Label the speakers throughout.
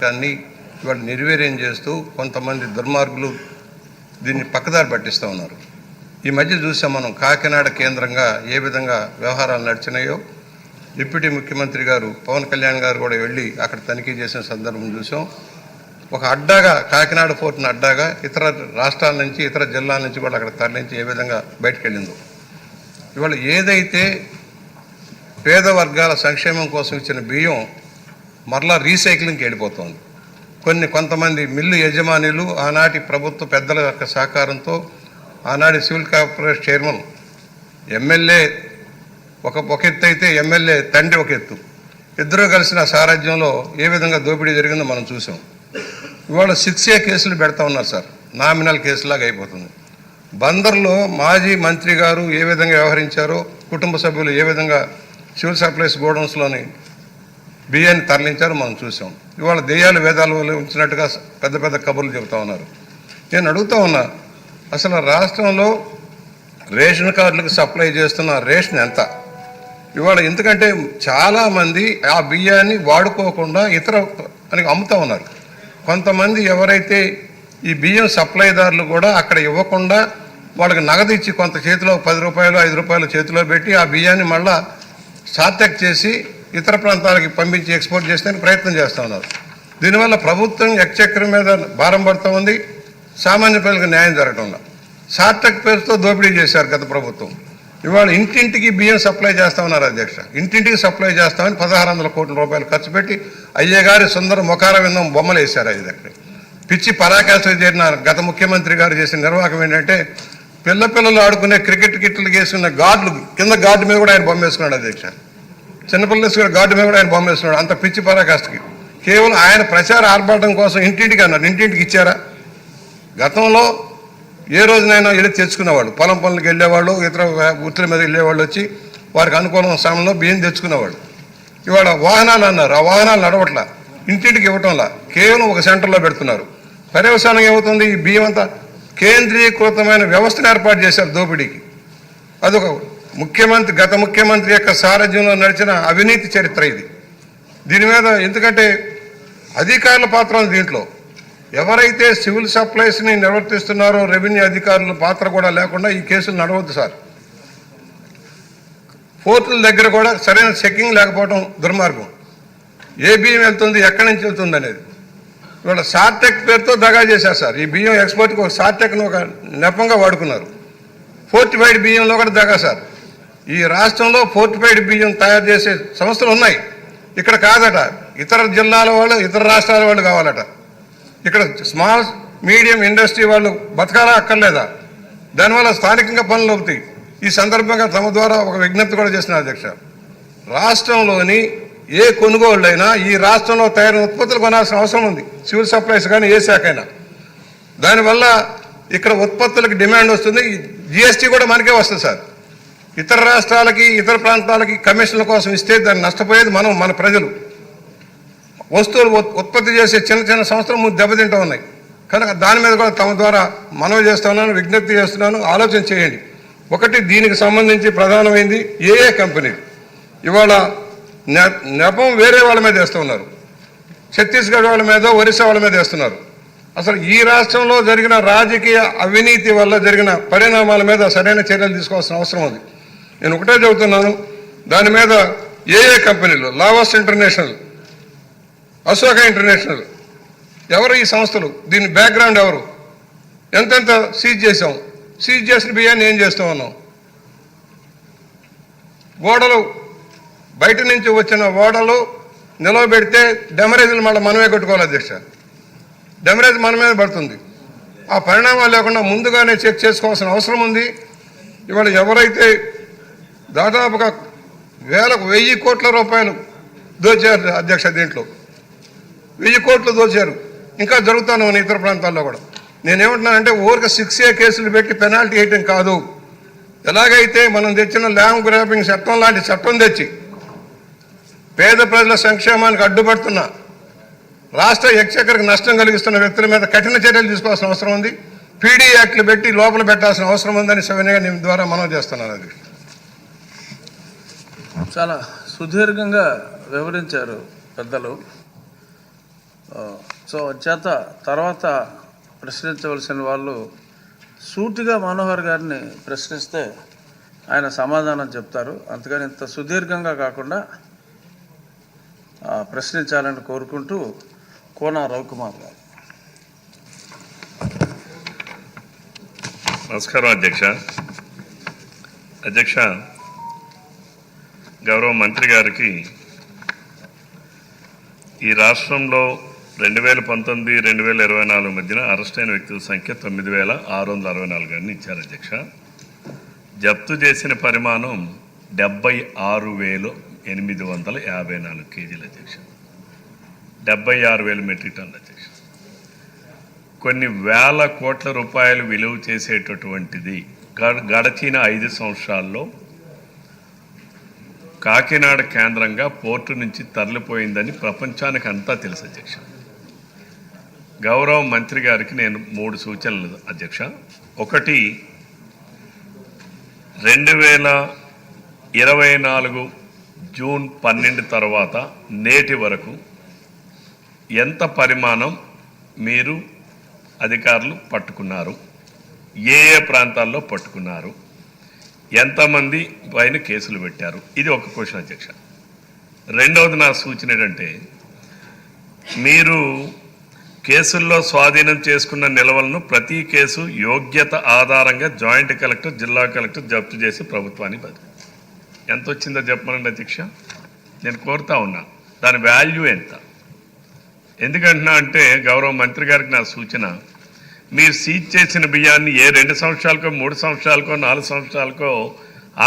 Speaker 1: కానీ ఇవాళ నిర్వీర్యం చేస్తూ కొంతమంది దుర్మార్గులు దీన్ని పక్కదారి పట్టిస్తూ ఉన్నారు. ఈ మధ్య చూసాం మనం కాకినాడ కేంద్రంగా ఏ విధంగా వ్యవహారాలు నడిచినాయో. డిప్యూటీ ముఖ్యమంత్రి గారు పవన్ కళ్యాణ్ గారు కూడా వెళ్ళి అక్కడ తనిఖీ చేసిన సందర్భం చూసాం. ఒక అడ్డాగా కాకినాడ పోర్టును అడ్డాగా ఇతర రాష్ట్రాల నుంచి ఇతర జిల్లాల నుంచి కూడా అక్కడ తరలించి ఏ విధంగా బయటకు వెళ్ళిందో. ఇవాళ ఏదైతే పేద వర్గాల సంక్షేమం కోసం ఇచ్చిన బియ్యం మరలా రీసైక్లింగ్కి వెళ్ళిపోతుంది. కొంతమంది మిల్లు యజమానులు ఆనాటి ప్రభుత్వ పెద్దల యొక్క సహకారంతో ఆనాటి సివిల్ కార్పొరేషన్ చైర్మన్ ఎమ్మెల్యే ఒక ఎత్తు అయితే ఎమ్మెల్యే తండ్రి ఒక ఎత్తు, ఇద్దరూ కలిసిన సారథ్యంలో ఏ విధంగా దోపిడీ జరిగిందో మనం చూసాం. ఇవాళ 6A కేసులు పెడతా ఉన్నారు సార్, నామినల్ కేసులాగా అయిపోతుంది. బందర్లో మాజీ మంత్రి గారు ఏ విధంగా వ్యవహరించారో, కుటుంబ సభ్యులు ఏ విధంగా సివిల్ సప్లైస్ గోడౌన్స్లోని బియ్యాన్ని తరలించారో మనం చూసాం. ఇవాళ దెయ్యాలు వేదాలు ఉంచినట్టుగా పెద్ద పెద్ద కబుర్లు చెబుతూ ఉన్నారు. నేను అడుగుతూ ఉన్నా, అసలు రాష్ట్రంలో రేషన్ కార్డులకు సప్లై చేస్తున్న రేషన్ ఎంత? ఇవాళ ఎందుకంటే చాలామంది ఆ బియ్యాన్ని వాడుకోకుండా ఇతర అని అమ్ముతూ ఉన్నారు. కొంతమంది ఎవరైతే ఈ బియ్యం సప్లైదారులు కూడా అక్కడ ఇవ్వకుండా వాళ్ళకి నగదు ఇచ్చి కొంత చేతిలో 10 రూపాయలు 5 రూపాయలు చేతిలో పెట్టి ఆ బియ్యాన్ని మళ్ళా సాత్యక్ చేసి ఇతర ప్రాంతాలకి పంపించి ఎక్స్పోర్ట్ చేస్తే ప్రయత్నం చేస్తూ ఉన్నారు. దీనివల్ల ప్రభుత్వం ఎక్స్చెక్కర్ మీద భారం పడుతూ ఉంది, సామాన్య ప్రజలకు న్యాయం జరగడంలో. సాత్యక్ పేరుతో దోపిడీ చేశారు గత ప్రభుత్వం. ఇవాళ ఇంటింటికి బియ్యం సప్లై చేస్తా ఉన్నారు అధ్యక్ష. ఇంటింటికి సప్లై చేస్తామని 1600 కోట్ల రూపాయలు ఖర్చు పెట్టి అయ్యగారి సుందర ముఖార విందం బొమ్మలు వేశారు. అది దగ్గర పిచ్చి పరాకాష్ఠ చేరిన గత ముఖ్యమంత్రి గారు చేసిన నిర్వాహకం ఏంటంటే పిల్లలు ఆడుకునే క్రికెట్ కిట్లు వేసుకున్న గార్డులు కింద గార్డు మీద కూడా ఆయన బొమ్మ వేసుకున్నాడు అధ్యక్ష. చిన్నపిల్లలు కూడా గార్డు మీద కూడా ఆయన బొమ్మ వేసుకున్నాడు. అంత పిచ్చి పరాకాష్ఠకి కేవలం ఆయన ప్రచార ఆర్భాటం కోసం ఇంటింటికి అన్నారు. ఇంటింటికి ఇచ్చారా? గతంలో ఏ రోజునైనా వెళ్ళి తెచ్చుకునేవాళ్ళు, పొలం పనులకు వెళ్ళేవాళ్ళు, ఇతర వృత్తుల మీద వెళ్ళేవాళ్ళు వచ్చి వారికి అనుకూలం సమయంలో బియ్యం తెచ్చుకునేవాళ్ళు. ఇవాళ వాహనాలు అన్నారు, ఆ వాహనాలు నడవట్లా, ఇంటింటికి ఇవ్వటంలా, కేవలం ఒక సెంటర్లో పెడుతున్నారు. పర్యవసానం ఏమవుతుంది? ఈ బియ్యం అంతా కేంద్రీకృతమైన వ్యవస్థను ఏర్పాటు చేశారు దోపిడీకి. అదొక గత ముఖ్యమంత్రి యొక్క సారథ్యంలో నడిచిన అవినీతి చరిత్ర ఇది. దీని మీద ఎందుకంటే అధికారుల పాత్ర ఉంది దీంట్లో. ఎవరైతే సివిల్ సప్లైస్ని నిర్వర్తిస్తున్నారో రెవెన్యూ అధికారుల పాత్ర కూడా లేకుండా ఈ కేసులు నడవద్దు సార్. పోర్టుల దగ్గర కూడా సరైన చెకింగ్ లేకపోవడం దుర్మార్గం. ఏ బియ్యం వెళ్తుంది, ఎక్కడి నుంచి వెళ్తుంది అనేది. ఇవాళ సార్టెక్ పేరుతో దగా చేశారు సార్. ఈ బియ్యం ఎక్స్పోర్ట్కి ఒక సార్టెక్ను ఒక నెపంగా వాడుకున్నారు. ఫోర్టిఫైడ్ బియ్యంలో కూడా దగా సార్. ఈ రాష్ట్రంలో ఫోర్టిఫైడ్ బియ్యం తయారు చేసే సంస్థలు ఉన్నాయి, ఇక్కడ కాదట. ఇతర జిల్లాల వాళ్ళు, ఇతర రాష్ట్రాల వాళ్ళు కావాలట. ఇక్కడ స్మాల్ మీడియం ఇండస్ట్రీ వాళ్ళు బతకాలా అక్కర్లేదా? దానివల్ల స్థానికంగా పనులు అవుతాయి. ఈ సందర్భంగా తమ ద్వారా ఒక విజ్ఞప్తి కూడా చేసిన అధ్యక్ష, రాష్ట్రంలోని ఏ కొనుగోళ్ళైనా ఈ రాష్ట్రంలో తయారైన ఉత్పత్తులు కొనాల్సిన అవసరం ఉంది, సివిల్ సప్లైస్ కానీ ఏ శాఖ అయినా. దానివల్ల ఇక్కడ ఉత్పత్తులకు డిమాండ్ వస్తుంది. జిఎస్టీ కూడా మనకే వస్తుంది సార్. ఇతర రాష్ట్రాలకి ఇతర ప్రాంతాలకి కమిషన్ల కోసం ఇస్తే దాన్ని నష్టపోయేది మన ప్రజలు. వస్తువులు ఉత్పత్తి చేసే చిన్న సంస్థలు ముందు దెబ్బతింటూ ఉన్నాయి. కనుక దాని మీద కూడా తమ ద్వారా మనవి చేస్తున్నాను, విజ్ఞప్తి చేస్తున్నాను, ఆలోచన చేయండి. ఒకటి, దీనికి సంబంధించి ప్రధానమైంది ఏ కంపెనీలు ఇవాళ నెపం వేరే వాళ్ళ మీద వేస్తూ ఉన్నారు. ఛత్తీస్గఢ్ వాళ్ళ మీద, ఒరిస్సా వాళ్ళ మీద వేస్తున్నారు. అసలు ఈ రాష్ట్రంలో జరిగిన రాజకీయ అవినీతి వల్ల జరిగిన పరిణామాల మీద సరైన చర్యలు తీసుకోవాల్సిన అవసరం ఉంది. నేను ఒకటే చెబుతున్నాను, దాని మీద ఏ కంపెనీలు, లావోస్ ఇంటర్నేషనల్, అశోక ఇంటర్నేషనల్, ఎవరు ఈ సంస్థలు, దీని బ్యాక్గ్రౌండ్ ఎవరు, ఎంతెంత సీజ్ చేసాం, సీజ్ చేసిన బియ్యాన్ని ఏం చేస్తూ ఉన్నాం. ఓడలు బయట నుంచి వచ్చిన ఓడలు నిలవబెడితే డెమరేజ్లు మళ్ళీ మనమే కట్టుకోవాలి అధ్యక్ష. డెమరేజ్ మన మీద పడుతుంది. ఆ పరిణామాలు లేకుండా ముందుగానే చెక్ చేసుకోవాల్సిన అవసరం ఉంది. ఇవాళ ఎవరైతే దాదాపుగా 1000 కోట్ల రూపాయలు దోచారు అధ్యక్ష, దీంట్లో 1000 కోట్లు దోచారు. ఇంకా జరుగుతాను ఇతర ప్రాంతాల్లో కూడా. నేనేమంటున్నానంటే ఊరికి 6A కేసులు పెట్టి పెనాల్టీ వేయటం కాదు. ఎలాగైతే మనం తెచ్చిన ల్యాండ్ గ్రాబింగ్ చట్టం లాంటి చట్టం తెచ్చి పేద ప్రజల సంక్షేమానికి అడ్డుపడుతున్న, రాష్ట్ర ఎక్స్చెక్కర్కి నష్టం కలిగిస్తున్న వ్యక్తుల మీద కఠిన చర్యలు తీసుకోవాల్సిన అవసరం ఉంది. పీడీ యాక్ట్లు పెట్టి లోపల పెట్టాల్సిన అవసరం ఉందని సవినయంగా నేను ద్వారా మనం చేస్తున్నాను. అది
Speaker 2: చాలా సుదీర్ఘంగా వివరించారు పెద్దలు. సో చేత తర్వాత ప్రశ్నించవలసిన వాళ్ళు సూటిగా మనోహర్ గారిని ప్రశ్నిస్తే ఆయన సమాధానం చెప్తారు. అంతకని ఇంత సుదీర్ఘంగా కాకుండా ప్రశ్నించాలని కోరుకుంటూ కోన రవికుమార్ గారు.
Speaker 3: నమస్కారం అధ్యక్ష, గౌరవ మంత్రి గారికి ఈ రాష్ట్రంలో 2019-2024 మధ్యన అరెస్ట్ అయిన వ్యక్తుల సంఖ్య 9,664 అని ఇచ్చారు అధ్యక్ష. జప్తు చేసిన పరిమాణం 76,854 కేజీలు అధ్యక్ష. 76,000 మెట్రిక్ టన్నులు అధ్యక్ష. కొన్ని వేల కోట్ల రూపాయలు విలువ చేసేటటువంటిది గడచిన 5 సంవత్సరాల్లో కాకినాడ కేంద్రంగా పోర్టు నుంచి తరలిపోయిందని ప్రపంచానికి అంతా తెలుసు అధ్యక్ష. గౌరవ మంత్రి గారికి నేను 3 సూచనలు అధ్యక్ష. ఒకటి, 2024 జూన్ 12 తర్వాత నేటి వరకు ఎంత పరిమాణం మీరు అధికారులు పట్టుకున్నారు, ఏ ప్రాంతాల్లో పట్టుకున్నారు, ఎంతమంది పైన కేసులు పెట్టారు, ఇది ఒక క్వశ్చన్ అధ్యక్ష. రెండవది నా సూచన ఏంటంటే, మీరు కేసుల్లో స్వాధీనం చేసుకున్న నిల్వలను ప్రతి కేసు యోగ్యత ఆధారంగా జాయింట్ కలెక్టర్, జిల్లా కలెక్టర్ జప్తు చేసి ప్రభుత్వానికి బదిలీ. ఎంత వచ్చిందో చెప్పమనండి అధ్యక్ష, నేను కోరుతా ఉన్నా. దాని వాల్యూ ఎంత? ఎందుకంటున్నా అంటే, గౌరవ మంత్రి గారికి నా సూచన, మీరు సీజ్ చేసిన బియ్యాన్ని ఏ 2 సంవత్సరాలకో 3 సంవత్సరాలకో 4 సంవత్సరాలకో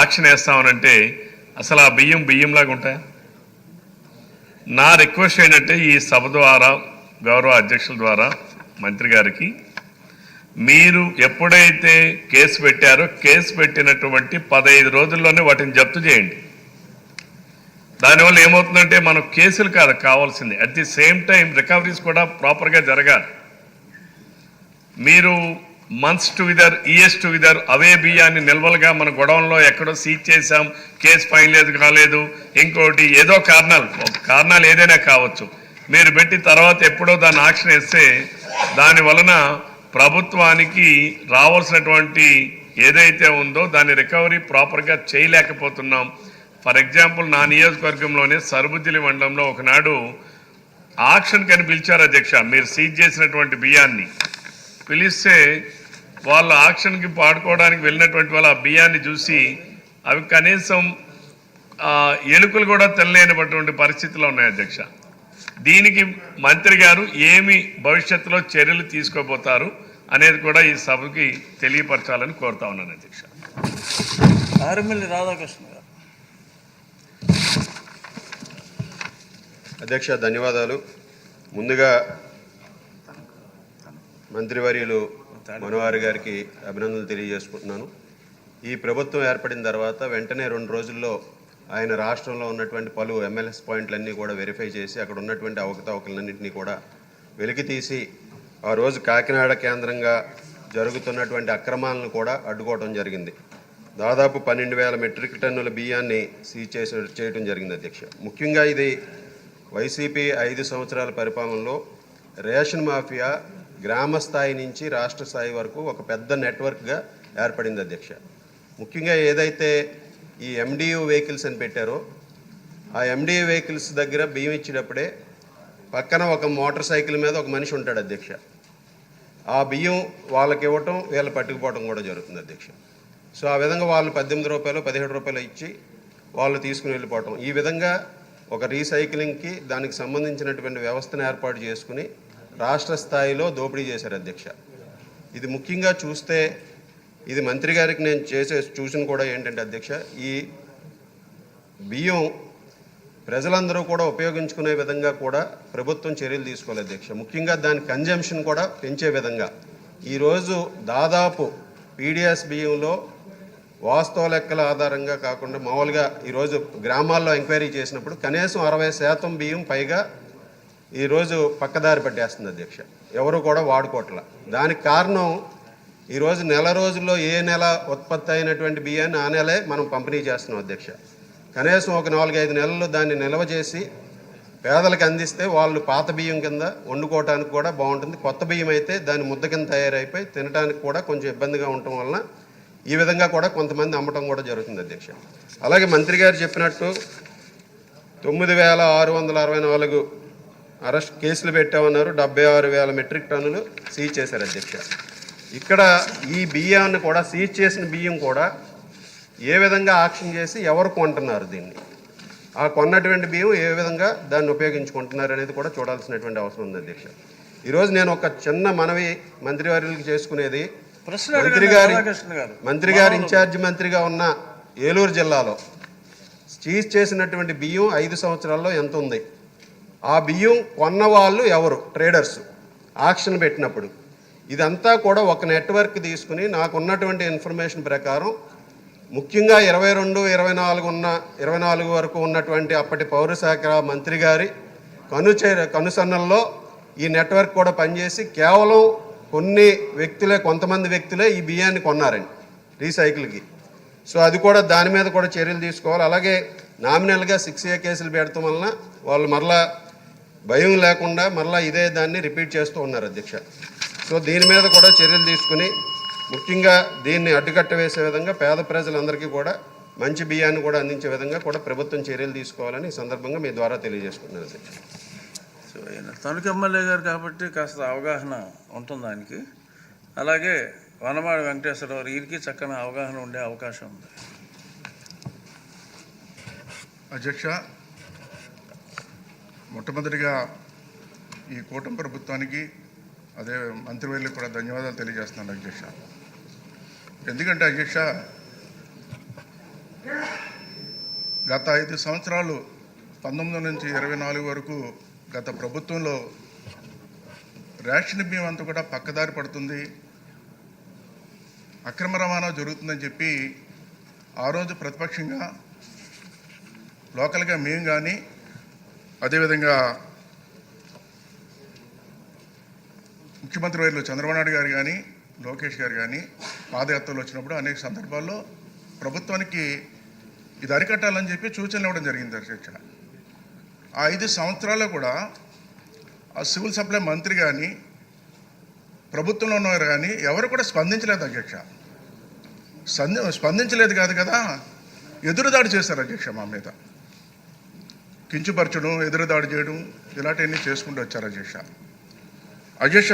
Speaker 3: ఆక్షన్ వేస్తామనంటే అసలు ఆ బియ్యంలాగా ఉంటాయా? నా రిక్వెస్ట్ ఏంటంటే, ఈ సభ ద్వారా గౌరవ అధ్యక్షుల ద్వారా మంత్రి గారికి, మీరు ఎప్పుడైతే కేసు పెట్టారో కేసు పెట్టినటువంటి 15 రోజుల్లోనే వాటిని జప్తు చేయండి. దానివల్ల ఏమవుతుందంటే మనం కేసులు కాదు కావాల్సింది, at the same time recoveries కూడా ప్రాపర్గా జరగాలి. మీరు మంత్స్ టుగెదర్, ఇయర్స్ టుగెదర్ అవే బియ్యాన్ని నిల్వలుగా మన గొడవల్లో ఎక్కడో సీజ్ చేశాం, కేసు ఫైన్ లేదు కాలేదు, ఇంకోటి ఏదో కారణాలు ఏదైనా కావచ్చు, మీరు పెట్టి తర్వాత ఎప్పుడో దాన్ని ఆక్షన్ వేస్తే దాని వలన ప్రభుత్వానికి రావాల్సినటువంటి ఏదైతే ఉందో దాని రికవరీ ప్రాపర్గా చేయలేకపోతున్నాం. ఫర్ ఎగ్జాంపుల్, నా నియోజకవర్గంలోనే సరుబుజ్జిలి మండలంలో ఒకనాడు ఆక్షన్ కని పిలిచారు అధ్యక్ష. మీరు సీజ్ చేసినటువంటి బియ్యాన్ని పిలిస్తే వాళ్ళు ఆక్షన్కి పాడుకోవడానికి వెళ్ళినటువంటి వాళ్ళు ఆ బియ్యాన్ని చూసి అవి కనీసం ఎలుకలు కూడా తెల్లలేనటువంటి పరిస్థితులు ఉన్నాయి అధ్యక్ష. దీనికి మంత్రి గారు ఏమి భవిష్యత్తులో చర్యలు తీసుకోబోతారు అనేది కూడా ఈ సభకి తెలియపరచాలని కోరుతా ఉన్నాను అధ్యక్ష.
Speaker 2: ఆర్మిల్లి రాధాకృష్ణ గారు.
Speaker 4: అధ్యక్ష ధన్యవాదాలు. ముందుగా మంత్రివర్యులు మనోహర్ గారికి అభినందనలు తెలియజేసుకుంటున్నాను. ఈ ప్రభుత్వం ఏర్పడిన తర్వాత వెంటనే 2 రోజుల్లో ఆయన రాష్ట్రంలో ఉన్నటువంటి పలు MLS పాయింట్లన్నీ కూడా వెరిఫై చేసి అక్కడ ఉన్నటువంటి అవకతవకలన్నింటినీ కూడా వెలికి తీసి ఆ రోజు కాకినాడ కేంద్రంగా జరుగుతున్నటువంటి అక్రమాలను కూడా అడ్డుకోవడం జరిగింది. దాదాపు 12,000 మెట్రిక్ టన్నుల బియ్యాన్ని సీజ్ చేయడం జరిగింది అధ్యక్ష. ముఖ్యంగా ఇది వైసీపీ 5 సంవత్సరాల పరిపాలనలో రేషన్ మాఫియా గ్రామ స్థాయి నుంచి రాష్ట్ర స్థాయి వరకు ఒక పెద్ద నెట్వర్క్గా ఏర్పడింది అధ్యక్ష. ముఖ్యంగా ఏదైతే ఈ MDU వెహికల్స్ అని పెట్టారో ఆ MDU వెహికల్స్ దగ్గర బియ్యం ఇచ్చేటప్పుడే పక్కన ఒక మోటార్ సైకిల్ మీద ఒక మనిషి ఉంటాడు అధ్యక్ష. ఆ బియ్యం వాళ్ళకి ఇవ్వటం, వీళ్ళు పట్టుకుపోవడం కూడా జరుగుతుంది అధ్యక్ష. సో ఆ విధంగా వాళ్ళు 18 రూపాయలు 17 రూపాయలు ఇచ్చి వాళ్ళు తీసుకుని వెళ్ళిపోవటం, ఈ విధంగా ఒక రీసైక్లింగ్కి దానికి సంబంధించినటువంటి వ్యవస్థను ఏర్పాటు చేసుకుని రాష్ట్ర స్థాయిలో దోపిడీ చేశారు అధ్యక్ష. ఇది ముఖ్యంగా చూస్తే ఇది మంత్రి గారికి నేను చూసిన కూడా ఏంటంటే అధ్యక్ష, ఈ బియ్యం ప్రజలందరూ కూడా ఉపయోగించుకునే విధంగా కూడా ప్రభుత్వం చర్యలు తీసుకోవాలి అధ్యక్ష. ముఖ్యంగా దాని కన్జంప్షన్ కూడా పెంచే విధంగా ఈరోజు దాదాపు PDS బియ్యంలో వాస్తవ లెక్కల ఆధారంగా కాకుండా మామూలుగా ఈరోజు గ్రామాల్లో ఎంక్వైరీ చేసినప్పుడు కనీసం 60% బియ్యం పైగా ఈరోజు పక్కదారి పట్టేస్తుంది అధ్యక్ష. ఎవరు కూడా వాడుకోవట్ల. దానికి కారణం ఈరోజు నెల రోజుల్లో ఏ నెల ఉత్పత్తి అయినటువంటి బియ్యాన్ని ఆ నెలే మనం పంపిణీ చేస్తున్నాం అధ్యక్ష. కనీసం ఒక 4-5 నెలలు దాన్ని నిల్వ చేసి పేదలకు అందిస్తే వాళ్ళు పాత బియ్యం కింద వండుకోవడానికి కూడా బాగుంటుంది. కొత్త బియ్యం అయితే దాని ముద్ద కింద తయారైపోయి తినడానికి కూడా కొంచెం ఇబ్బందిగా ఉండటం వలన ఈ విధంగా కూడా కొంతమంది అమ్మటం కూడా జరుగుతుంది అధ్యక్ష. అలాగే మంత్రి గారు చెప్పినట్టు 9,664 అరెస్ట్ కేసులు పెట్టామన్నారు. 76,000 మెట్రిక్ టన్నులు సీజ్ చేశారు అధ్యక్ష. ఇక్కడ ఈ బియ్యాన్ని కూడా సీజ్ చేసిన బియ్యం కూడా ఏ విధంగా ఆక్షన్ చేసి ఎవరు కొంటున్నారు, దీన్ని ఆ కొన్నటువంటి బియ్యం ఏ విధంగా దాన్ని ఉపయోగించుకుంటున్నారు అనేది కూడా చూడాల్సినటువంటి అవసరం ఉంది అధ్యక్ష. ఈరోజు నేను ఒక చిన్న మనవి మంత్రివర్యులకి చేసుకునేది, మంత్రి గారు ఇన్ఛార్జి మంత్రిగా ఉన్న ఏలూరు జిల్లాలో సీజ్ చేసినటువంటి బియ్యం 5 సంవత్సరాల్లో ఎంత ఉంది, ఆ బియ్యం కొన్న వాళ్ళు ఎవరు, ట్రేడర్స్ ఆక్షన్ పెట్టినప్పుడు, ఇదంతా కూడా ఒక నెట్వర్క్ తీసుకుని నాకున్నటువంటి ఇన్ఫర్మేషన్ ప్రకారం ముఖ్యంగా 22-24 వరకు ఉన్నటువంటి అప్పటి పౌరశాఖ మంత్రి గారి కనుసన్నల్లో ఈ నెట్వర్క్ కూడా పనిచేసి కేవలం కొంతమంది వ్యక్తులే ఈ బియ్యాన్ని కొన్నారండి రీసైకిల్కి. సో అది కూడా దాని మీద కూడా చర్యలు తీసుకోవాలి. అలాగే నామినల్గా 6A కేసులు పెడతాం వలన వాళ్ళు మరలా భయం లేకుండా మరలా ఇదే దాన్ని రిపీట్ చేస్తూ ఉన్నారు అధ్యక్ష. సో దీని మీద కూడా చర్యలు తీసుకుని ముఖ్యంగా దీన్ని అడ్డుకట్ట వేసే విధంగా పేద ప్రజలందరికీ కూడా మంచి బియ్యాన్ని కూడా అందించే విధంగా కూడా ప్రభుత్వం చర్యలు తీసుకోవాలని ఈ సందర్భంగా మీ ద్వారా తెలియజేసుకుంటున్నాను అధ్యక్ష.
Speaker 2: సో ఆయన తణుకు ఎమ్మెల్యే గారు కాబట్టి కాస్త అవగాహన ఉంటుంది ఆయనకి. అలాగే వనమాడి వెంకటేశ్వరరావు వీరికి చక్కని అవగాహన ఉండే అవకాశం ఉంది.
Speaker 5: అధ్యక్ష, మొట్టమొదటిగా ఈ కూటమి ప్రభుత్వానికి అదే మంత్రివర్యులకు కూడా ధన్యవాదాలు తెలియజేస్తున్నాను అధ్యక్ష. ఎందుకంటే అధ్యక్ష, గత 5 సంవత్సరాలు 19 నుంచి 24 వరకు గత ప్రభుత్వంలో రేషన్ బియ్యం అంతా కూడా పక్కదారి పడుతుంది, అక్రమ రవాణా జరుగుతుందని చెప్పి ఆ రోజు ప్రతిపక్షంగా లోకల్గా మేము కానీ అదేవిధంగా ముఖ్యమంత్రి వర్యులు చంద్రబాబు నాయుడు గారు కానీ లోకేష్ గారు కానీ పాదయాత్రలు వచ్చినప్పుడు అనేక సందర్భాల్లో ప్రభుత్వానికి ఇది అరికట్టాలని చెప్పి సూచనలు ఇవ్వడం జరిగింది అధ్యక్ష. ఆ 5 సంవత్సరాల్లో కూడా ఆ సివిల్ సప్లై మంత్రి కానీ ప్రభుత్వంలో ఉన్నవారు కానీ ఎవరు కూడా స్పందించలేదు అధ్యక్ష. స్పందించలేదు కాదు కదా, ఎదురుదాడి చేశారు అధ్యక్ష. మా మీద కించుపరచడం, ఎదురుదాడి చేయడం ఇలాంటివన్నీ చేసుకుంటూ వచ్చారు అధ్యక్ష. అధ్యక్ష,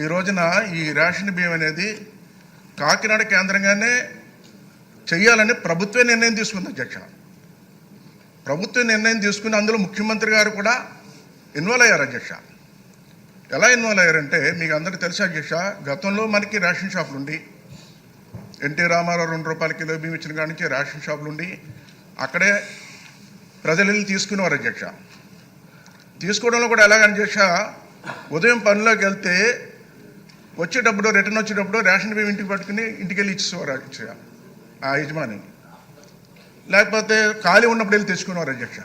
Speaker 5: ఈ రోజున ఈ రేషన్ బియ్యం అనేది కాకినాడ కేంద్రంగానే చెయ్యాలని ప్రభుత్వే నిర్ణయం తీసుకుంది అధ్యక్ష. ప్రభుత్వం నిర్ణయం తీసుకుని అందులో ముఖ్యమంత్రి గారు కూడా ఇన్వాల్వ్ అయ్యారు అధ్యక్ష. ఎలా ఇన్వాల్వ్ అయ్యారంటే మీకు అందరికీ తెలుసు అధ్యక్ష, గతంలో మనకి రేషన్ షాపులు ఉండి ఎన్టీ రామారావు 2 రూపాయల కిలో బియ్యం ఇచ్చిన కాడి నుంచి రేషన్ షాపులు ఉండి అక్కడే ప్రజలు వెళ్ళి తీసుకునేవారు అధ్యక్ష. తీసుకోవడంలో కూడా ఎలాగని అధ్యక్ష, ఉదయం పనిలోకి వెళ్తే వచ్చేటప్పుడు రిటర్న్ వచ్చేటప్పుడు రేషన్ బియ్యం ఇంటికి పట్టుకుని ఇంటికి వెళ్ళి ఇచ్చేవారు అధ్యక్ష ఆ యజమాని, లేకపోతే ఖాళీ ఉన్నప్పుడు వెళ్ళి తెచ్చుకునేవారు అధ్యక్ష.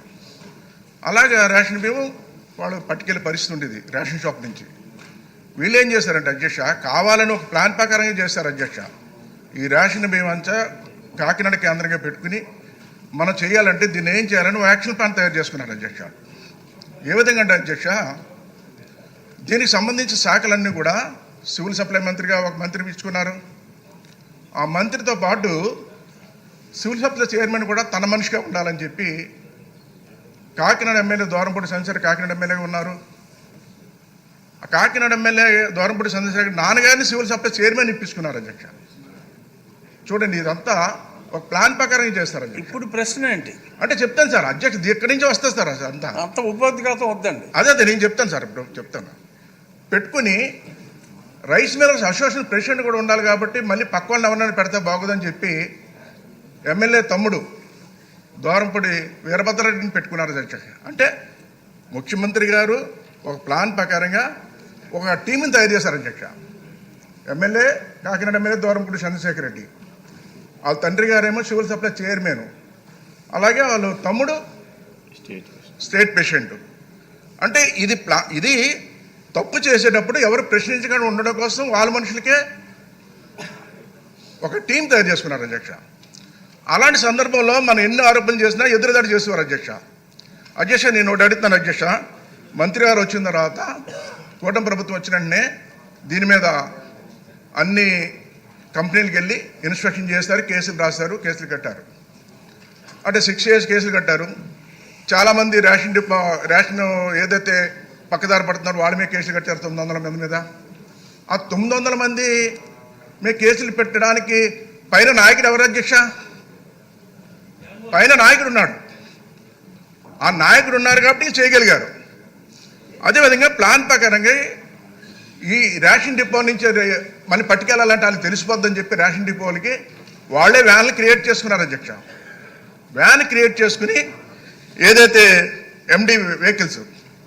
Speaker 5: అలాగే రేషన్ బియ్యం వాళ్ళు పట్టుకెళ్ళే పరిస్థితి ఉండేది రేషన్ షాప్ నుంచి. వీళ్ళు ఏం చేశారంటే అధ్యక్ష, కావాలని ఒక ప్లాన్ ప్రకారంగా చేశారు అధ్యక్ష. ఈ రేషన్ బియ్యం అంతా కాకినాడ కేంద్రంగా పెట్టుకుని మనం చేయాలంటే దీన్ని ఏం చేయాలని యాక్షన్ ప్లాన్ తయారు చేసుకున్నారు అధ్యక్ష. ఏ విధంగా అంటే అధ్యక్ష, దీనికి సంబంధించి శాఖలన్నీ కూడా సివిల్ సప్లై మంత్రిగా ఒక మంత్రి ఇచ్చుకున్నారు. ఆ మంత్రితో పాటు సివిల్ సప్లై చైర్మన్ కూడా తన మనిషిగా ఉండాలని చెప్పి కాకినాడ ఎమ్మెల్యే దూరంపూడి చంద్రశేఖర్ కాకినాడ ఎమ్మెల్యేగా ఉన్నారు. ఆ కాకినాడ ఎమ్మెల్యే దూరంపూడి చంద్రశేఖర్ నాన్నగారిని సివిల్ సప్లై చైర్మన్ ఇప్పించుకున్నారు అధ్యక్ష. చూడండి, ఇదంతా ఒక ప్లాన్ ప్రకారం చేస్తారు.
Speaker 2: ఇప్పుడు ప్రశ్న ఏంటి
Speaker 5: అంటే చెప్తాను సార్ అధ్యక్ష, ఎక్కడి నుంచి వస్తుంది సార్ అంతా
Speaker 2: అంత ఉపోద్ఘాతం వద్దండి.
Speaker 5: అదే నేను చెప్తాను సార్, ఇప్పుడు చెప్తాను. పెట్టుకుని రైస్ మిల్లర్స్ అసోసియేషన్ ప్రెసిడెంట్ కూడా ఉండాలి కాబట్టి మళ్ళీ పక్క వాళ్ళని ఎవరినైనా పెడితే బాగోదని చెప్పి ఎమ్మెల్యే తమ్ముడు దూరంపూడి వీరభద్రారెడ్డిని పెట్టుకున్నారు అధ్యక్ష. అంటే ముఖ్యమంత్రి గారు ఒక ప్లాన్ ప్రకారంగా ఒక టీంని తయారు చేశారు అధ్యక్ష. ఎమ్మెల్యే కాకినాడ ఎమ్మెల్యే దూరంపూడి చంద్రశేఖర్ రెడ్డి, వాళ్ళ తండ్రి గారేమో సివిల్ సప్లై చైర్మన్, అలాగే వాళ్ళు తమ్ముడు స్టేట్ ప్రెసిడెంట్. అంటే ఇది తప్పు చేసేటప్పుడు ఎవరు ప్రశ్నించకుండా ఉండడం కోసం వాళ్ళ మనుషులకే ఒక టీం తయారు చేసుకున్నారు అధ్యక్ష. అలాంటి సందర్భంలో మనం ఎన్ని ఆరోపణలు చేసినా ఎదురుదాడి చేసేవారు అధ్యక్ష. అధ్యక్ష నేను ఒకటి అడుగుతున్నాను అధ్యక్ష, మంత్రి గారు వచ్చిన తర్వాత కూటమి ప్రభుత్వం వచ్చిన వెంటనే దీని మీద అన్ని కంపెనీలకు వెళ్ళి ఇన్స్పెక్షన్ చేశారు, కేసులు రాశారు, కేసులు కట్టారు. అంటే 6 years కేసులు కట్టారు. చాలామంది రేషన్ ఏదైతే పక్కదారి పడుతున్నారో వాళ్ళ మీద కేసులు కట్టారు 900 మంది మీద. ఆ 900 మంది మీద కేసులు పెట్టడానికి పైన నాయకుడు ఎవరు అధ్యక్ష? పైన నాయకుడు ఉన్నాడు. ఆ నాయకుడు ఉన్నారు కాబట్టి చేయగలిగారు. అదేవిధంగా ప్లాన్ ప్రకారంగా ఈ రేషన్ డిపో నుంచి మళ్ళీ పట్టుకెళ్ళాలంటే వాళ్ళు తెలిసిపోద్దని చెప్పి రేషన్ డిపోలకి వాళ్ళే వ్యాన్లు క్రియేట్ చేసుకున్నారు అధ్యక్ష. వ్యాన్ క్రియేట్ చేసుకుని ఏదైతే ఎండి వెహికల్స్,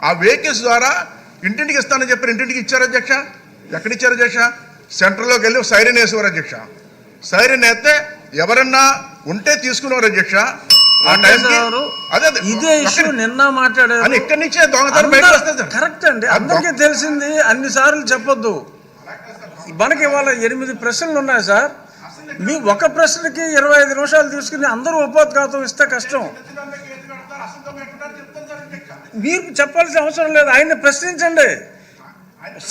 Speaker 5: ఆ వెహికల్స్ ద్వారా ఇంటింటికి ఇస్తానని చెప్పి ఇంటింటికి ఇచ్చారు అధ్యక్ష. ఎక్కడిచ్చారు అధ్యక్ష? సెంటర్లోకి వెళ్ళి సైరన్ వేసేవారు అధ్యక్ష. సైరన్ వేస్తే ఎవరన్నా ఉంటే తీసుకునేవారు అధ్యక్ష. ఆ టైంకి
Speaker 2: ఇదే ఇష్యూ నిన్న మాట్లాడారు.
Speaker 5: ఇక్కడి నుంచే దొంగతనం బయటకు వస్తుంది.
Speaker 2: కరెక్ట్ అండి, అందరికీ తెలిసింది. అన్ని సార్లు చెప్పొద్దు. మనకి ఇవాళ 8 ప్రశ్నలు ఉన్నాయి సార్. మీ ఒక ప్రశ్నకి 25 నిమిషాలు తీసుకుని అందరూ ఉపోద్ఘాతం ఇస్తే కష్టం. మీరు చెప్పాల్సిన అవసరం లేదు, ఆయన్ని ప్రశ్నించండి.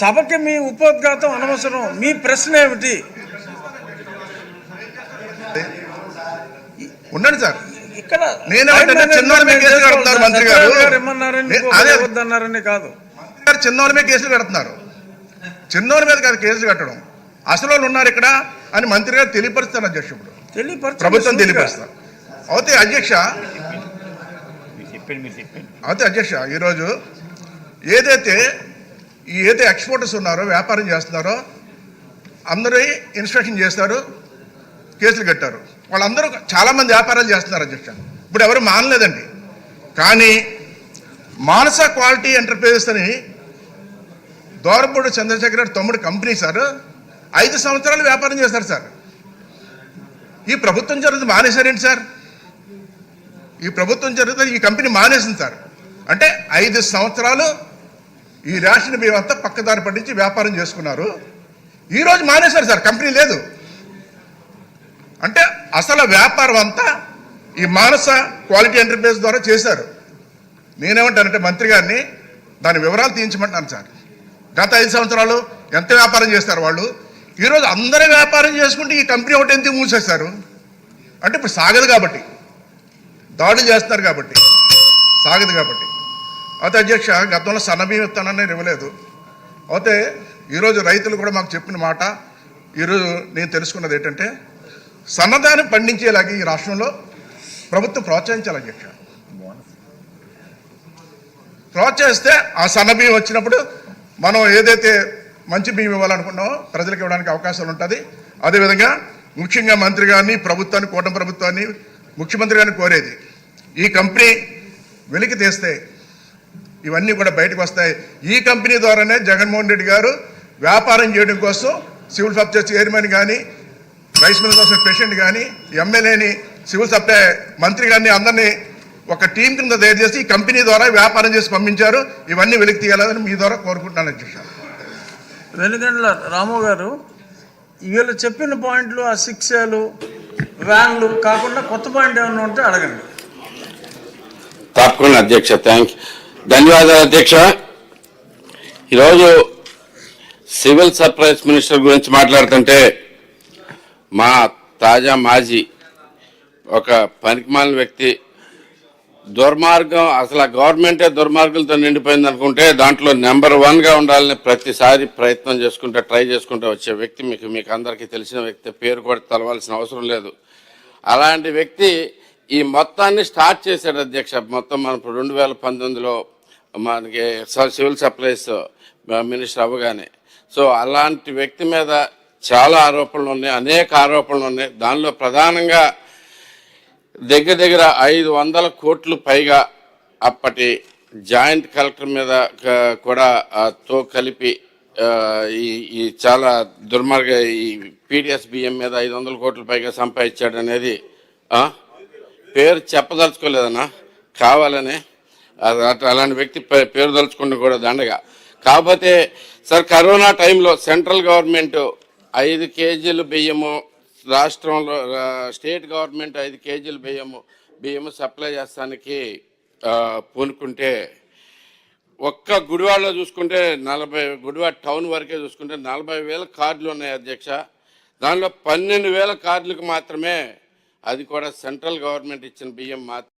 Speaker 2: సభకి మీ ఉపోద్ఘాతం అనవసరం. మీ ప్రశ్న ఏమిటి?
Speaker 5: ఉండండి సార్.
Speaker 2: ఇక్కడ
Speaker 5: చిన్నోళ్ళ కేసులు కడుతున్నారు మంత్రి గారు.
Speaker 2: వద్దన్నారని కాదు,
Speaker 5: చిన్నోళ్ళ మీద కేసులు కడుతున్నారు. చిన్నోళ్ళ మీద కాదు కేసులు కట్టడం, అసలు వాళ్ళు ఉన్నారు ఇక్కడ అని మంత్రి గారు తెలియపరుస్తారు అధ్యక్షుడు. ప్రభుత్వం తెలియపరుస్తారు. అయితే అధ్యక్ష ఈరోజు ఏదైతే ఎక్స్పోర్టర్స్ ఉన్నారో, వ్యాపారం చేస్తున్నారో అందరూ ఇన్స్పెక్షన్ చేస్తారు, కేసులు కట్టారు. వాళ్ళందరూ చాలామంది వ్యాపారాలు చేస్తున్నారు అధ్యక్ష. ఇప్పుడు ఎవరు మానలేదండి. కానీ మానస క్వాలిటీ ఎంటర్ప్రైజెస్ అని దోరపూడి చంద్రశేఖర్ గారు తమ్ముడు కంపెనీ సార్ 5 సంవత్సరాలు వ్యాపారం చేస్తారు సార్. ఈ ప్రభుత్వం జరుగుతుంది మానేశారేంటి సార్? ఈ ప్రభుత్వం జరుగుతుంది, ఈ కంపెనీ మానేసింది సార్. అంటే 5 సంవత్సరాలు ఈ రేషన్ బియ్యం అంతా పక్కదారి పట్టించి వ్యాపారం చేసుకున్నారు. ఈరోజు మానేశారు సార్, కంపెనీ లేదు. అంటే అసలు వ్యాపారం అంతా ఈ మానస క్వాలిటీ ఎంటర్ప్రైజ్ ద్వారా చేశారు. నేనేమంటానంటే మంత్రి గారిని దాని వివరాలు తీయించమంటున్నాను సార్. గత 5 సంవత్సరాలు ఎంత వ్యాపారం చేస్తారు వాళ్ళు? ఈరోజు అందరూ వ్యాపారం చేసుకుంటే ఈ కంపెనీ ఒకటి ఎందుకు మూసేస్తారు? అంటే ఇప్పుడు సాగదు కాబట్టి, దాడులు చేస్తున్నారు కాబట్టి సాగదు కాబట్టి. అయితే అధ్యక్ష గతంలో సన్నబియ్యం ఇస్తానని ఇవ్వలేదు. అయితే ఈరోజు రైతులు కూడా మాకు చెప్పిన మాట, ఈరోజు నేను తెలుసుకున్నది ఏంటంటే సన్నదాన్ని పండించేలాగా ఈ రాష్ట్రంలో ప్రభుత్వం ప్రోత్సహించాలి అధ్యక్ష. ప్రోత్సహిస్తే ఆ సన్నబియ్యం వచ్చినప్పుడు మనం ఏదైతే మంచి బియ్యం ఇవ్వాలనుకున్నామో ప్రజలకు ఇవ్వడానికి అవకాశాలు ఉంటుంది. అదేవిధంగా ముఖ్యంగా మంత్రి గారిని, ప్రభుత్వాన్ని, కూటమి ప్రభుత్వాన్ని, ముఖ్యమంత్రి గారిని కోరేది, ఈ కంపెనీ వెలికి తీస్తే ఇవన్నీ కూడా బయటకు వస్తాయి. ఈ కంపెనీ ద్వారానే జగన్మోహన్ రెడ్డి గారు వ్యాపారం చేయడం కోసం సివిల్ సప్లై చైర్మన్ కానీ, రైస్ మిల్ అసోసియేషన్ ప్రెసిడెంట్ కానీ, ఎమ్మెల్యేని, సివిల్ సప్లై మంత్రి గారిని అందరినీ ఒక టీం కింద తయారు చేసి ఈ కంపెనీ ద్వారా వ్యాపారం చేసి పంపించారు. ఇవన్నీ వెలికి తీయాలని మీ ద్వారా కోరుకుంటున్నాను అధ్యక్ష.
Speaker 2: వెనుగండ్ల రాము గారు, వీళ్ళు చెప్పిన పాయింట్లు, ఆ 6 వ్యాన్లు కాకుండా కొత్త పాయింట్ ఏమైనా ఉంటే అడగండి.
Speaker 6: తప్పకుండా అధ్యక్ష, ధన్యవాదాలు అధ్యక్ష. ఈరోజు సివిల్ సప్లైస్ మినిస్టర్ గురించి మాట్లాడుతుంటే మా తాజా మాజీ ఒక పనికిమాలిన వ్యక్తి, దుర్మార్గం, అసలు ఆ గవర్నమెంటే దుర్మార్గులతో నిండిపోయింది అనుకుంటే దాంట్లో నెంబర్ 1గా ఉండాలని ప్రతిసారి ప్రయత్నం చేసుకుంటూ ట్రై చేసుకుంటూ వచ్చే వ్యక్తి మీకు అందరికీ తెలిసిన వ్యక్తి, పేరు కూడా తెలవాల్సిన అవసరం లేదు. అలాంటి వ్యక్తి ఈ మొత్తాన్ని స్టార్ట్ చేశాడు అధ్యక్ష. మొత్తం మనం 2019లో మనకి సివిల్ సప్లైస్ మినిస్టర్ అవ్వగానే. సో అలాంటి వ్యక్తి మీద చాలా ఆరోపణలు ఉన్నాయి, అనేక ఆరోపణలు ఉన్నాయి. దానిలో ప్రధానంగా దగ్గర 500 కోట్లు పైగా అప్పటి జాయింట్ కలెక్టర్ మీద కూడా తో కలిపి ఈ చాలా దుర్మార్గ ఈ పీడిఎస్ బియ్యం మీద 500 కోట్ల పైగా సంపాదించాడు అనేది పేరు చెప్పదలుచుకోలేదన్నా, కావాలని. అలాంటి వ్యక్తి పేరు దలుచుకుంటే కూడా దండగా. కాకపోతే సార్, కరోనా టైంలో సెంట్రల్ గవర్నమెంట్ 5 కేజీలు బియ్యము, రాష్ట్రంలో స్టేట్ గవర్నమెంట్ 5 కేజీలు బియ్యము సప్లై చేస్తానికి పూనుకుంటే ఒక్క గుడివాడలో చూసుకుంటే గుడివాడ టౌన్ వరకే చూసుకుంటే 40,000 కార్డులు ఉన్నాయి అధ్యక్ష. దానిలో 12,000 కార్డులకు మాత్రమే, అది కూడా సెంట్రల్ గవర్నమెంట్ ఇచ్చిన బియ్యం మాత్రం.